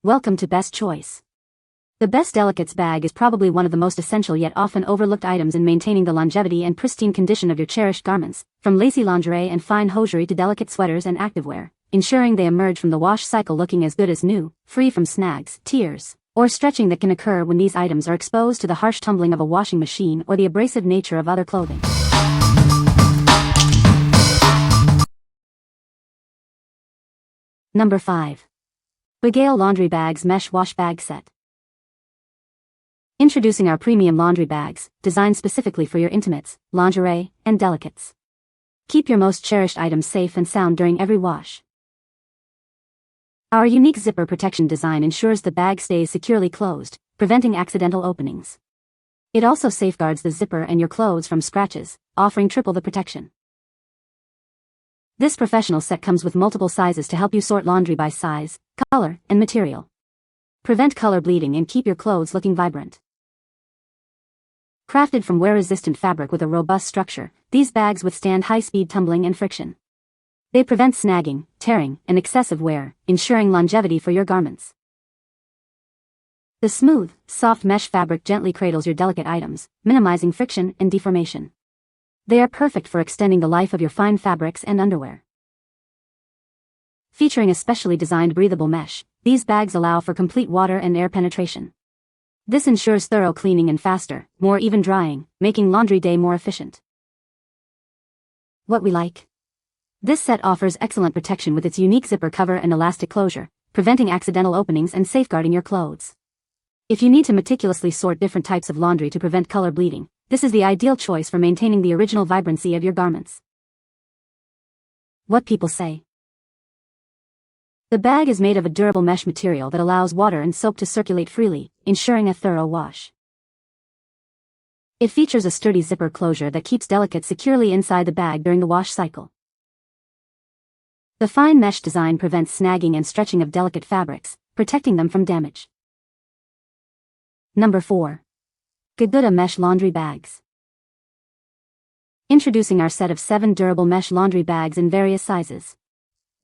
Welcome to Best Choice. The Best Delicates bag is probably one of the most essential yet often overlooked items in maintaining the longevity and pristine condition of your cherished garments, from lacy lingerie and fine hosiery to delicate sweaters and activewear, ensuring they emerge from the wash cycle looking as good as new, free from snags, tears, or stretching that can occur when these items are exposed to the harsh tumbling of a washing machine or the abrasive nature of other clothing. Number 5. BAGAIL Laundry Bags Mesh Wash Bag Set. Introducing our premium laundry bags, designed specifically for your intimates, lingerie, and delicates. Keep your most cherished items safe and sound during every wash. Our unique zipper protection design ensures the bag stays securely closed, preventing accidental openings. It also safeguards the zipper and your clothes from scratches, offering triple the protection. This professional set comes with multiple sizes to help you sort laundry by size, color, and material. Prevent color bleeding and keep your clothes looking vibrant. Crafted from wear-resistant fabric with a robust structure, these bags withstand high-speed tumbling and friction. They prevent snagging, tearing, and excessive wear, ensuring longevity for your garments. The smooth, soft mesh fabric gently cradles your delicate items, minimizing friction and deformation. They are perfect for extending the life of your fine fabrics and underwear. Featuring a specially designed breathable mesh, these bags allow for complete water and air penetration. This ensures thorough cleaning and faster, more even drying, making laundry day more efficient. What we like? This set offers excellent protection with its unique zipper cover and elastic closure, preventing accidental openings and safeguarding your clothes. If you need to meticulously sort different types of laundry to prevent color bleeding, this is the ideal choice for maintaining the original vibrancy of your garments. What people say. The bag is made of a durable mesh material that allows water and soap to circulate freely, ensuring a thorough wash. It features a sturdy zipper closure that keeps delicates securely inside the bag during the wash cycle. The fine mesh design prevents snagging and stretching of delicate fabrics, protecting them from damage. Number 4. GOGOODA Mesh Laundry Bags. Introducing our set of 7 durable mesh laundry bags in various sizes.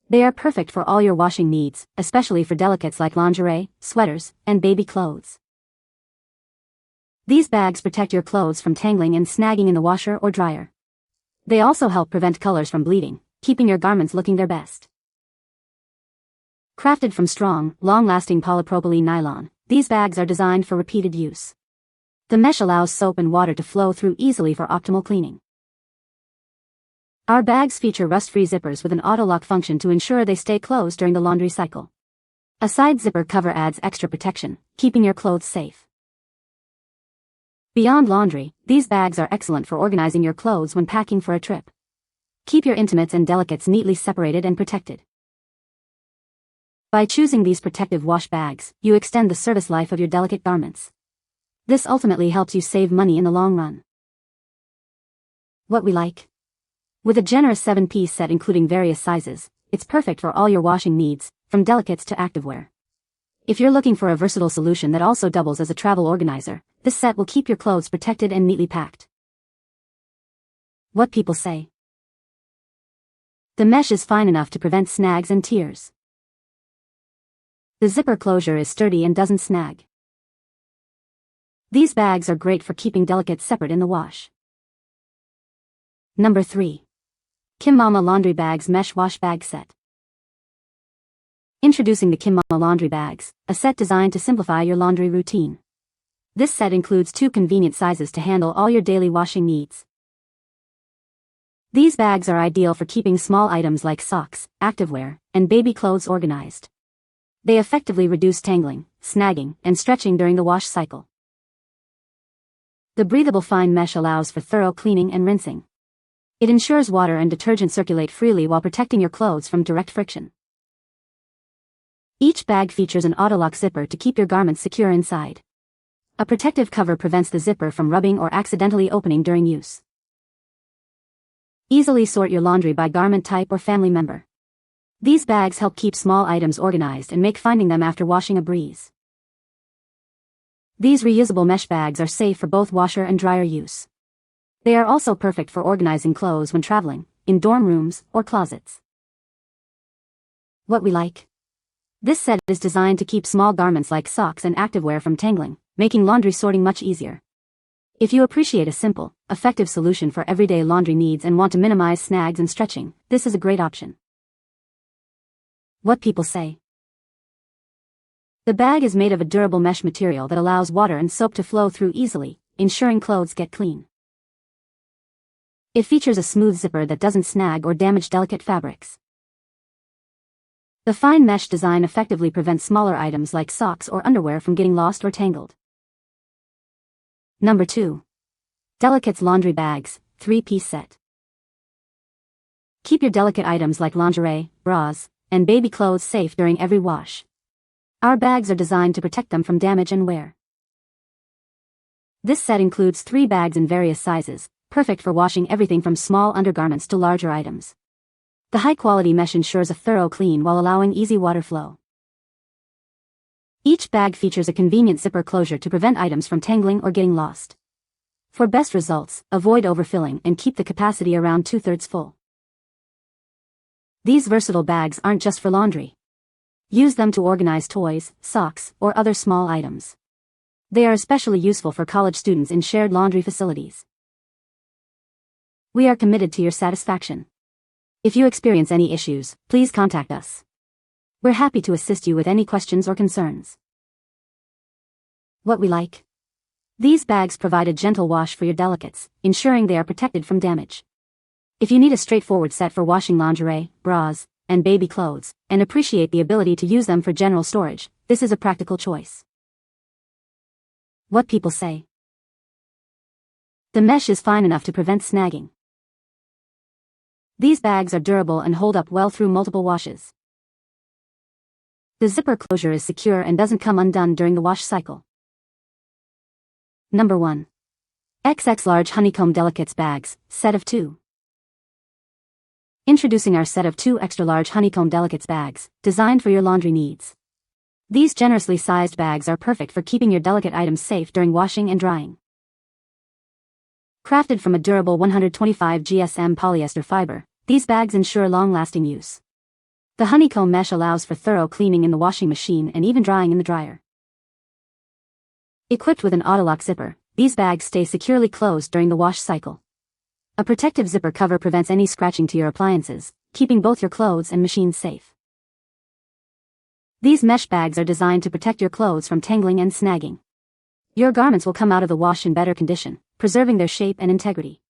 They are perfect for all your washing needs, especially for delicates like lingerie, sweaters, and baby clothes. These bags protect your clothes from tangling and snagging in the washer or dryer. They also help prevent colors from bleeding, keeping your garments looking their best. Crafted from strong, long-lasting polypropylene nylon, these bags are designed for repeated use. The mesh allows soap and water to flow through easily for optimal cleaning. Our bags feature rust-free zippers with an auto-lock function to ensure they stay closed during the laundry cycle. A side zipper cover adds extra protection, keeping your clothes safe. Beyond laundry, these bags are excellent for organizing your clothes when packing for a trip. Keep your intimates and delicates neatly separated and protected. By choosing these protective wash bags, you extend the service life of your delicate garments. This ultimately helps you save money in the long run. What we like? With a generous 7-piece set including various sizes, it's perfect for all your washing needs, from delicates to activewear. If you're looking for a versatile solution that also doubles as a travel organizer, this set will keep your clothes protected and neatly packed. What people say. The mesh is fine enough to prevent snags and tears. The zipper closure is sturdy and doesn't snag. These bags are great for keeping delicates separate in the wash. Number 3. Kimmama Laundry Bags Mesh Wash Bag Set. Introducing the Kimmama Laundry Bags, a set designed to simplify your laundry routine. This set includes 2 convenient sizes to handle all your daily washing needs. These bags are ideal for keeping small items like socks, activewear, and baby clothes organized. They effectively reduce tangling, snagging, and stretching during the wash cycle. The breathable fine mesh allows for thorough cleaning and rinsing. It ensures water and detergent circulate freely while protecting your clothes from direct friction. Each bag features an auto-lock zipper to keep your garments secure inside. A protective cover prevents the zipper from rubbing or accidentally opening during use. Easily sort your laundry by garment type or family member. These bags help keep small items organized and make finding them after washing a breeze. These reusable mesh bags are safe for both washer and dryer use. They are also perfect for organizing clothes when traveling, in dorm rooms or closets. What we like? This set is designed to keep small garments like socks and activewear from tangling, making laundry sorting much easier. If you appreciate a simple, effective solution for everyday laundry needs and want to minimize snags and stretching, this is a great option. What people say. The bag is made of a durable mesh material that allows water and soap to flow through easily, ensuring clothes get clean. It features a smooth zipper that doesn't snag or damage delicate fabrics. The fine mesh design effectively prevents smaller items like socks or underwear from getting lost or tangled. Number 2. Delicates Laundry Bags, 3-piece set. Keep your delicate items like lingerie, bras, and baby clothes safe during every wash. Our bags are designed to protect them from damage and wear. This set includes 3 bags in various sizes, perfect for washing everything from small undergarments to larger items. The high-quality mesh ensures a thorough clean while allowing easy water flow. Each bag features a convenient zipper closure to prevent items from tangling or getting lost. For best results, avoid overfilling and keep the capacity around 2/3 full. These versatile bags aren't just for laundry. Use them to organize toys, socks, or other small items. They are especially useful for college students in shared laundry facilities. We are committed to your satisfaction. If you experience any issues, please contact us. We're happy to assist you with any questions or concerns. What we like. These bags provide a gentle wash for your delicates, ensuring they are protected from damage. If you need a straightforward set for washing lingerie, bras, and baby clothes, and appreciate the ability to use them for general storage, this is a practical choice. What people say. The mesh is fine enough to prevent snagging. These bags are durable and hold up well through multiple washes. The zipper closure is secure and doesn't come undone during the wash cycle. Number 1. XX Large Honeycomb Delicates Bags, Set of 2. Introducing our set of 2 extra large Honeycomb Delicates bags, designed for your laundry needs. These generously sized bags are perfect for keeping your delicate items safe during washing and drying. Crafted from a durable 125 GSM polyester fiber, these bags ensure long-lasting use. The honeycomb mesh allows for thorough cleaning in the washing machine and even drying in the dryer. Equipped with an auto-lock zipper, these bags stay securely closed during the wash cycle. A protective zipper cover prevents any scratching to your appliances, keeping both your clothes and machines safe. These mesh bags are designed to protect your clothes from tangling and snagging. Your garments will come out of the wash in better condition, preserving their shape and integrity.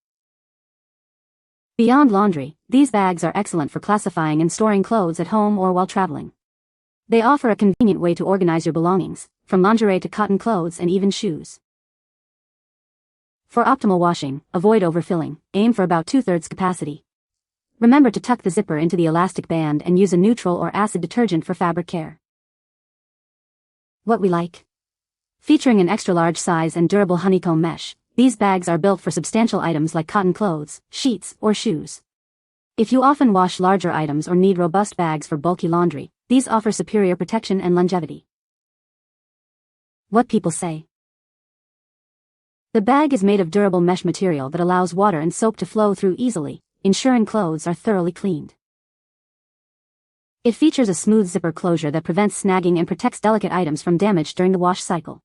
Beyond laundry, these bags are excellent for classifying and storing clothes at home or while traveling. They offer a convenient way to organize your belongings, from lingerie to cotton clothes and even shoes. For optimal washing, avoid overfilling, aim for about 2/3 capacity. Remember to tuck the zipper into the elastic band and use a neutral or acid detergent for fabric care. What we like. Featuring an extra-large size and durable honeycomb mesh, these bags are built for substantial items like cotton clothes, sheets, or shoes. If you often wash larger items or need robust bags for bulky laundry, these offer superior protection and longevity. What people say. The bag is made of durable mesh material that allows water and soap to flow through easily, ensuring clothes are thoroughly cleaned. It features a smooth zipper closure that prevents snagging and protects delicate items from damage during the wash cycle.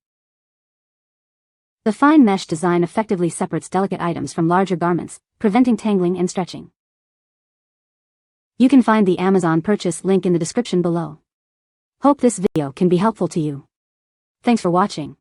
The fine mesh design effectively separates delicate items from larger garments, preventing tangling and stretching. You can find the Amazon purchase link in the description below. Hope this video can be helpful to you. Thanks for watching.